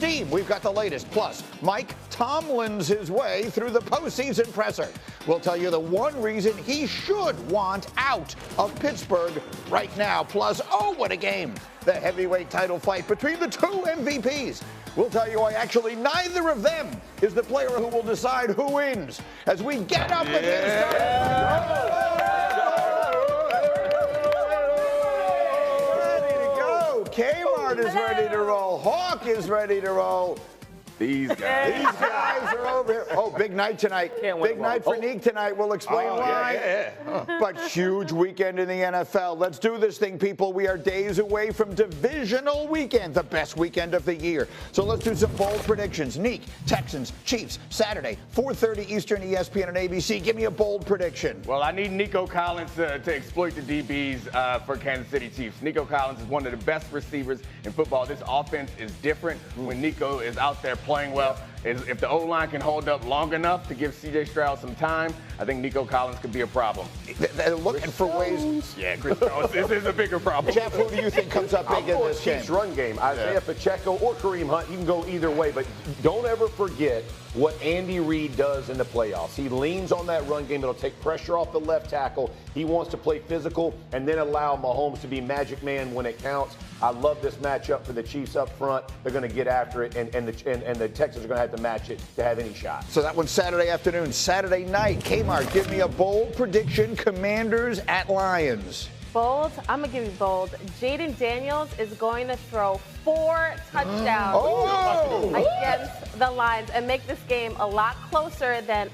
steam. We've got the latest. Plus, Mike Tomlin's his way through the postseason presser. We'll tell you the one reason he should want out of Pittsburgh right now. Plus, oh, what a game. The heavyweight title fight between the two MVPs. We'll tell you why actually neither of them is the player who will decide who wins as we get up against ready to go. Kmart is ready to roll. Hawk is ready to roll. These guys are over here. Oh, big night tonight. Big night for Neek tonight. We'll explain why. But huge weekend in the NFL. Let's do this thing, people. We are days away from divisional weekend, the best weekend of the year. So let's do some bold predictions. Neek, Texans, Chiefs, Saturday, 4:30 Eastern, ESPN and ABC. Give me a bold prediction. Well, I need Nico Collins to exploit the DBs for Kansas City Chiefs. Nico Collins is one of the best receivers in football. This offense is different when Nico is out there playing well. If the O-line can hold up long enough to give C.J. Stroud some time, I think Nico Collins could be a problem. They're looking for ways. Yeah, Chris Jones. This is a bigger problem. Jeff, who do you think comes up big in this game? Chiefs run game. Isaiah Pacheco or Kareem Hunt. You can go either way, but don't ever forget what Andy Reid does in the playoffs. He leans on that run game. It'll take pressure off the left tackle. He wants to play physical and then allow Mahomes to be magic man when it counts. I love this matchup for the Chiefs up front. They're going to get after it, and the Texans are going to have to match it to have any shot. So that one's Saturday afternoon. Saturday night, Kmart, give me a bold prediction. Commanders at Lions. Bold? I'm going to give you bold. Jaden Daniels is going to throw 4 touchdowns against the Lions and make this game a lot closer than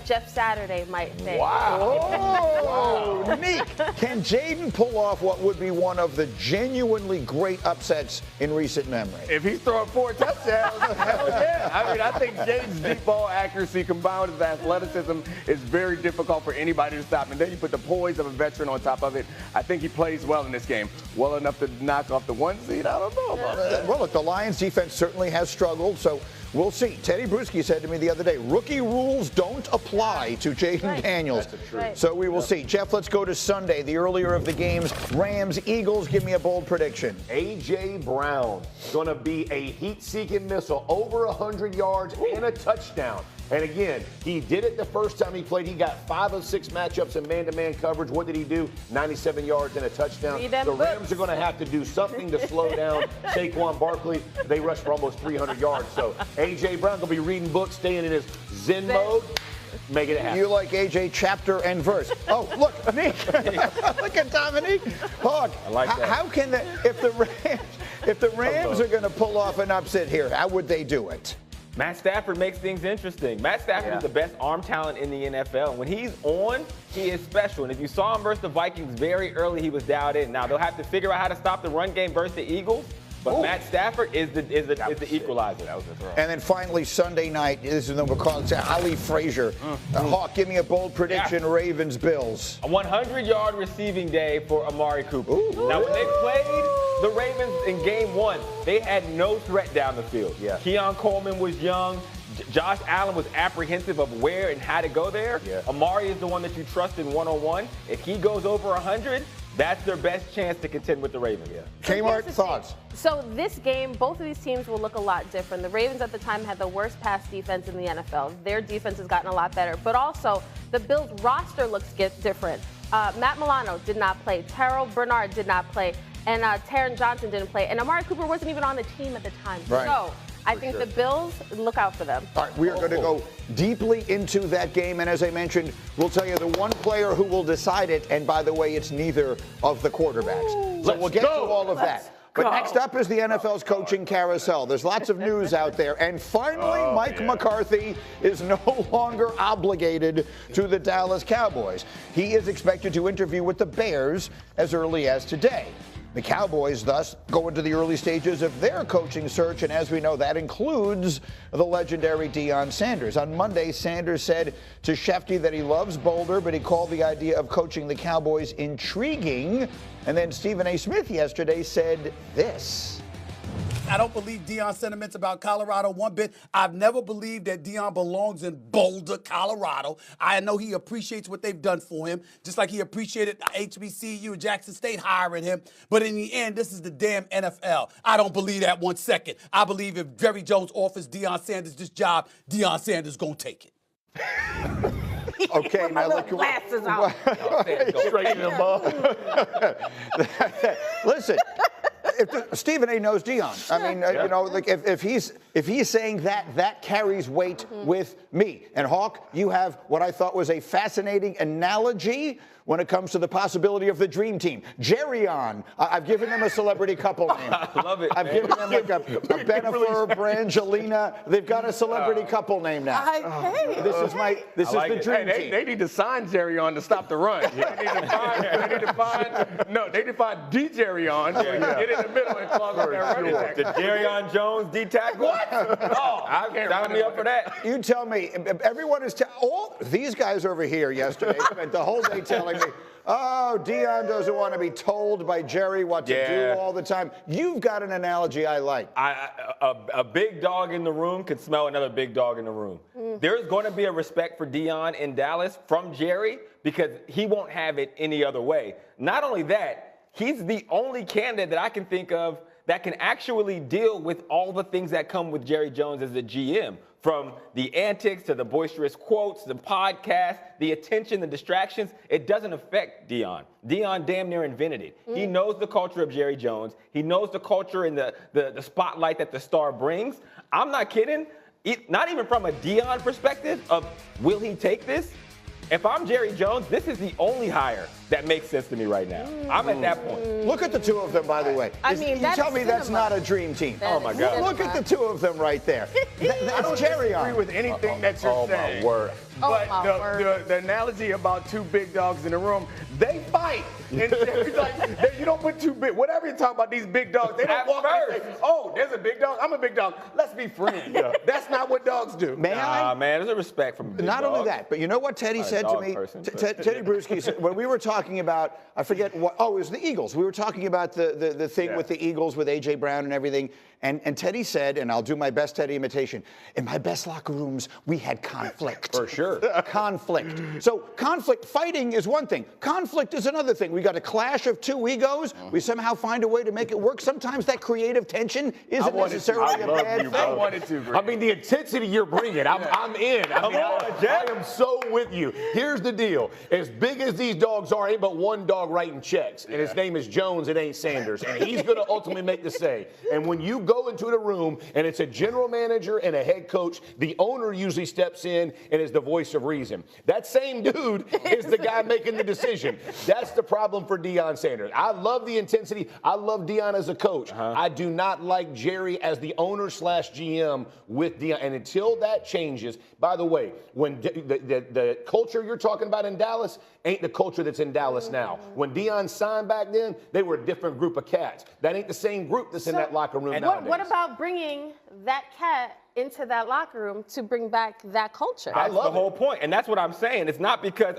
Jeff Saturday might think. Wow. Neek, can Jaden pull off what would be one of the genuinely great upsets in recent memory? If he's throwing 4 touchdowns, hell yeah. I mean, I think Jaden's deep ball accuracy combined with his athleticism is very difficult for anybody to stop. And then you put the poise of a veteran on top of it. I think he plays well in this game. Well enough to knock off the 1 seed? I don't know about that. Well, look, the Lions defense certainly has struggled, so we'll see. Teddy Bruschi said to me the other day, rookie rules don't apply to Jaden Daniels. That's the truth. So we will see. Jeff, let's go to Sunday, the earlier of the games. Rams, Eagles, give me a bold prediction. A.J. Brown going to be a heat-seeking missile, over 100 yards and a touchdown. And again, he did it the first time he played. He got 5 of 6 matchups in man-to-man coverage. What did he do? 97 yards and a touchdown. The Rams are going to have to do something to slow down Saquon Barkley. They rushed for almost 300 yards. So A.J. Brown going to be reading books, staying in his Zen mode, making it happen. You like A.J. chapter and verse. Oh, look, Neek. Look at Dominique. Hawk, I like that. How can if the Rams are going to pull off an upset here, how would they do it? Matt Stafford makes things interesting. Matt Stafford is the best arm talent in the NFL. And when he's on, he is special. And if you saw him versus the Vikings very early, he was dialed in. Now, they'll have to figure out how to stop the run game versus the Eagles. But Matt Stafford is the equalizer. That was the throw. And then finally, Sunday night, this is we'll call it Ali Frazier. Hawk, give me a bold prediction, Ravens, Bills. A 100-yard receiving day for Amari Cooper. Now, when they played the Ravens in game 1, they had no threat down the field. Keon Coleman was young. Josh Allen was apprehensive of where and how to go there. Amari is the one that you trust in one-on-one. If he goes over 100, that's their best chance to contend with the Ravens. Kmart, thoughts? So this game, both of these teams will look a lot different. The Ravens at the time had the worst pass defense in the NFL. Their defense has gotten a lot better. But also, the Bills' roster looks different. Matt Milano did not play. Terrell Bernard did not play. And Taron Johnson didn't play. And Amari Cooper wasn't even on the team at the time. Right. So I think the Bills, look out for them. All right, we are going to go deeply into that game. And as I mentioned, we'll tell you the one player who will decide it. And by the way, it's neither of the quarterbacks. So we'll get to all of that. But next up is the NFL's coaching carousel. There's lots of news out there. And finally, Mike McCarthy is no longer obligated to the Dallas Cowboys. He is expected to interview with the Bears as early as today. The Cowboys, thus, go into the early stages of their coaching search, and as we know, that includes the legendary Deion Sanders. On Monday, Sanders said to Shefty that he loves Boulder, but he called the idea of coaching the Cowboys intriguing. And then Stephen A. Smith yesterday said this. I don't believe Deion's sentiments about Colorado one bit. I've never believed that Deion belongs in Boulder, Colorado. I know he appreciates what they've done for him, just like he appreciated HBCU and Jackson State hiring him. But in the end, this is the damn NFL. I don't believe that one second. I believe if Jerry Jones offers Deion Sanders this job, Deion Sanders gonna take it. Okay, now look. Glasses on. Straight in the ball. Listen, Stephen A. knows Deion. I mean, you know, like if he's saying that carries weight with me. And Hawk, you have what I thought was a fascinating analogy when it comes to the possibility of the dream team. Jerry on. I've given them a celebrity couple name. I love it. I've given them like a Bennifer, Brangelina. They've got a celebrity couple name now. This is the dream team. They need to sign Jerry on to stop the run. They need to find D. Jerry on. So get in the middle and clog up that running back. The Jerry Jones D-tackle? What? Oh, sign me up for that. You tell me, everyone is all these guys over here yesterday spent the whole day telling me, oh, Deion doesn't want to be told by Jerry what to do all the time. You've got an analogy I like. A big dog in the room can smell another big dog in the room. There's going to be a respect for Deion in Dallas from Jerry because he won't have it any other way. Not only that, he's the only candidate that I can think of that can actually deal with all the things that come with Jerry Jones as a GM. From the antics to the boisterous quotes, the podcast, the attention, the distractions, it doesn't affect Deion. Deion damn near invented it. He knows the culture of Jerry Jones. He knows the culture and the spotlight that the star brings. I'm not kidding. Not even from a Deion perspective of will he take this? If I'm Jerry Jones, this is the only hire that makes sense to me right now. I'm at that point. Look at the two of them, by the way. I mean, you tell me that's not a dream team. Oh, my God. Look at the two of them right there. That's Jerry on. I don't disagree with anything that you're saying. My word. But the analogy about two big dogs in the room, they fight. And Jerry's like, you don't put two big, whatever you talk about these big dogs, they don't walk in and say, oh, there's a big dog, I'm a big dog, let's be friends. That's not what dogs do. May I? Man, there's a respect from big Not dogs. only that, but you know what Teddy said to me? Teddy Bruschi said, when we were talking about, I forget what, it was the Eagles. We were talking about the thing with the Eagles with A.J. Brown and everything. And Teddy said, and I'll do my best Teddy imitation, in my best locker rooms, we had conflict. For sure. Conflict. So conflict, fighting is one thing. Conflict is another thing. We got a clash of two egos. We somehow find a way to make it work. Sometimes that creative tension isn't necessarily a bad thing. I wanted to, Greg. I mean, the intensity you're bringing, I'm in. I am so with you. Here's the deal. As big as these dogs are, ain't but one dog writing checks, and his name is Jones, it ain't Sanders, and he's going to ultimately make the say. And when you go into the room and it's a general manager and a head coach, the owner usually steps in and is the voice of reason. That same dude is the guy making the decision. That's the problem for Deion Sanders. I love the intensity. I love Deion as a coach. I do not like Jerry as the owner / GM with Deion. And until that changes, by the way, when the culture you're talking about in Dallas ain't the culture that's in Dallas now. When Deion signed back then, they were a different group of cats. That ain't the same group that's in that locker room nowadays. What about bringing that cat into that locker room to bring back that culture? That's the whole point. And that's what I'm saying. It's not because,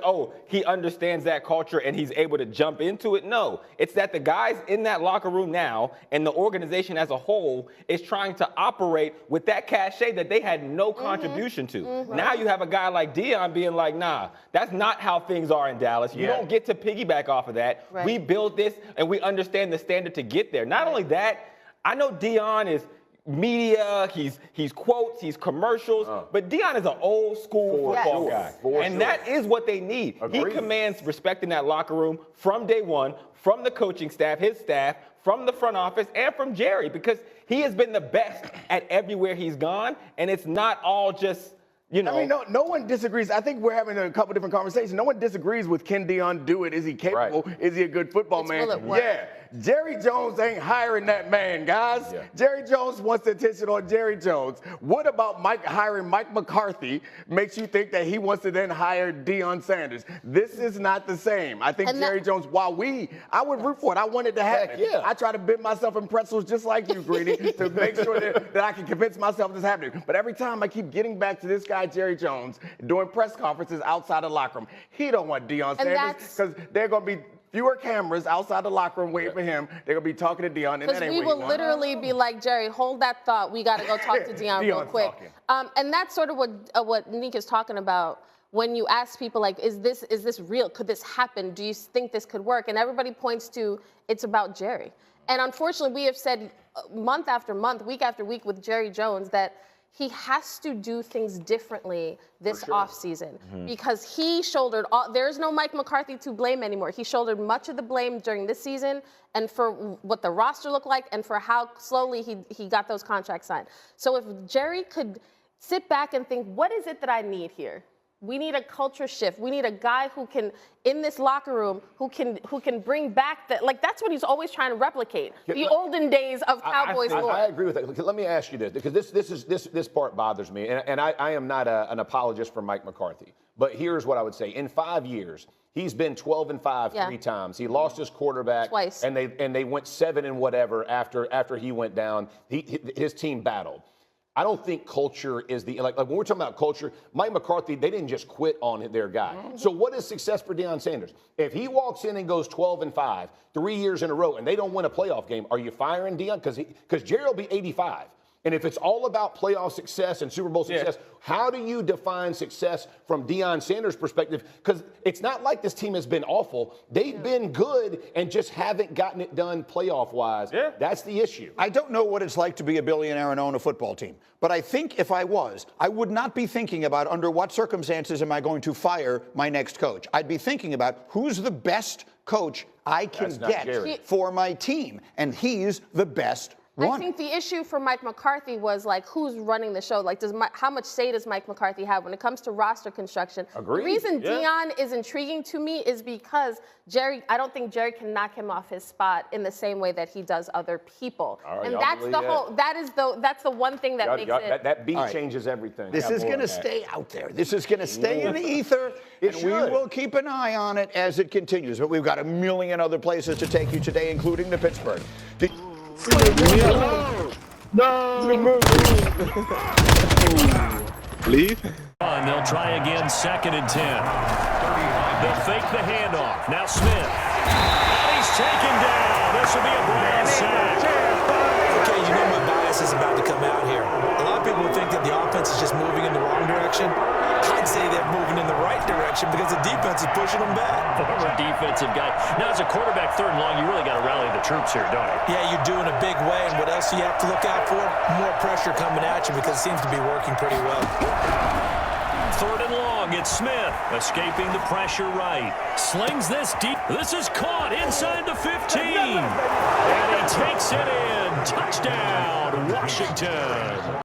he understands that culture and he's able to jump into it. No, it's that the guys in that locker room now and the organization as a whole is trying to operate with that cachet that they had no contribution to. Now you have a guy like Deion being like, nah, that's not how things are in Dallas. You don't get to piggyback off of that. Right. We built this and we understand the standard to get there. Not only that, I know Deion is media, he's quotes, he's commercials, but Deion is an old school football guy. And that is what they need. He commands respect in that locker room from day one, from the coaching staff, his staff, from the front office, and from Jerry, because he has been the best at everywhere he's gone, and it's not all just, I mean, no one disagrees. I think we're having a couple different conversations. No one disagrees with can Deion do it? Is he capable? Right. Is he a good football man? Yeah. Jerry Jones ain't hiring that man, guys. Yeah. Jerry Jones wants the attention on Jerry Jones. What about hiring Mike McCarthy makes you think that he wants to then hire Deion Sanders? This is not the same. I think Jerry Jones, I would root for it. I want it to happen. I try to bend myself in pretzels just like you, Greedy, to make sure that I can convince myself this is happening. But every time I keep getting back to this guy, Jerry Jones, doing press conferences outside the locker room, he don't want Deion Sanders because they're going to be fewer cameras outside the locker room waiting for him. They're going to be talking to Deion. Because we will literally be like, Jerry, hold that thought. We got to go talk to Deion real quick. And that's sort of what Nick is talking about. When you ask people, like, is this real? Could this happen? Do you think this could work? And everybody points to it's about Jerry. And unfortunately, we have said month after month, week after week with Jerry Jones that he has to do things differently this offseason because he shouldered all. There's no Mike McCarthy to blame anymore. He shouldered much of the blame during this season and for what the roster looked like and for how slowly he got those contracts signed. So if Jerry could sit back and think, what is it that I need here? We need a culture shift. We need a guy who can, in this locker room, who can bring back that. Like, that's what he's always trying to replicate. The olden days of Cowboys lore. I agree with that. Let me ask you this, because this part bothers me, and I am not an apologist for Mike McCarthy. But here's what I would say. In 5 years, he's been 12-5 three times. He lost his quarterback twice. And they went 7 and whatever after he went down. His team battled. I don't think culture is like when we're talking about culture, Mike McCarthy, they didn't just quit on their guy. So what is success for Deion Sanders? If he walks in and goes 12-5 3 years in a row and they don't win a playoff game, are you firing Deion? Because Jerry will be 85. And if it's all about playoff success and Super Bowl success, how do you define success from Deion Sanders' perspective? Because it's not like this team has been awful. They've been good and just haven't gotten it done playoff-wise. That's the issue. I don't know what it's like to be a billionaire and own a football team. But I think if I was, I would not be thinking about under what circumstances am I going to fire my next coach. I'd be thinking about who's the best coach I can get for my team. And he's the best one. I think the issue for Mike McCarthy was like who's running the show. Like, how much say does Mike McCarthy have when it comes to roster construction? Agreed. The reason Deion is intriguing to me is because I don't think Jerry can knock him off his spot in the same way that he does other people. Right, and that's the one thing that makes it. That beat changes everything. This is going to stay out there. This is going to stay in the ether, and we will keep an eye on it as it continues. But we've got a million other places to take you today, including to Pittsburgh. Leave. And they'll try again, 2nd and 10. They'll fake the handoff. Now Smith. He's taken down. This will be a Brown sack. Okay, you know my bias is about to come out here. A lot of people think that the offense is just moving in the wrong direction. I'd say they're moving in the right direction because the defense is pushing them back. Former defensive guy. Now, as a quarterback, 3rd and long, you really got to rally the troops here, don't you? Yeah, you do in a big way. And what else do you have to look out for? More pressure coming at you because it seems to be working pretty well. 3rd and long, it's Smith escaping the pressure right. Slings this deep. This is caught inside the 15. And he takes it in. Touchdown, Washington.